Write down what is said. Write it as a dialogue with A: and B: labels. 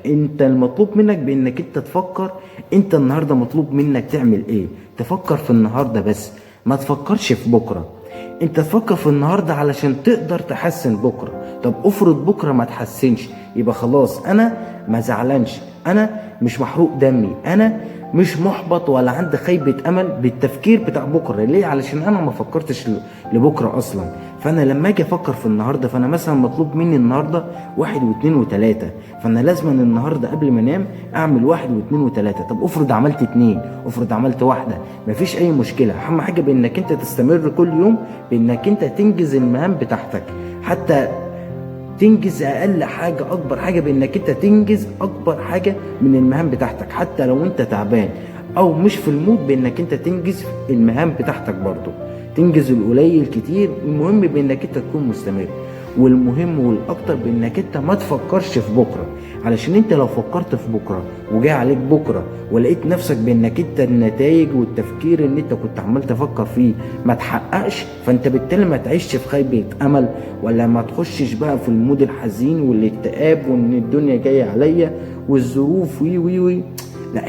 A: انت المطلوب منك بانك انت تفكر. انت النهارده مطلوب منك تعمل ايه؟ تفكر في النهارده بس، ما تفكرش في بكره. انت تفكر في النهارده علشان تقدر تحسن بكره. طب افرض بكره ما تحسنش، يبقى خلاص انا ما زعلانش، انا مش محروق دمي، انا مش محبط ولا عندي خيبة امل بالتفكير بتاع بكره. ليه؟ علشان انا ما فكرتش لبكره اصلا. فانا لما اجي افكر في النهارده، فانا مثلا مطلوب مني النهارده واحد واثنين وثلاثه، فانا لازم النهارده قبل ما انام اعمل واحد واثنين وثلاثه. طب افرض عملت اتنين، افرض عملت واحده، مفيش اي مشكله. اهم حاجه بانك انت تستمر كل يوم بانك انت تنجز المهام بتاعتك، حتى تنجز اقل حاجه، اكبر حاجه بانك انت تنجز اكبر حاجه من المهام بتاعتك، حتى لو انت تعبان او مش في المود بانك انت تنجز المهام بتاعتك برضو. تنجز القليل كتير، المهم بانك انت تكون مستمر. والمهم والاكتر بانك انت ما تفكرش في بكره، علشان انت لو فكرت في بكره وجاي عليك بكره ولقيت نفسك بانك انت النتائج والتفكير اللي انت كنت عمال تفكر فيه ما تحققش، فانت بالتالي ما تعيش في خيبة امل، ولا ما تخشش بقى في المود الحزين والاكتئاب وان الدنيا جايه عليا والظروف وي وي وي. لا،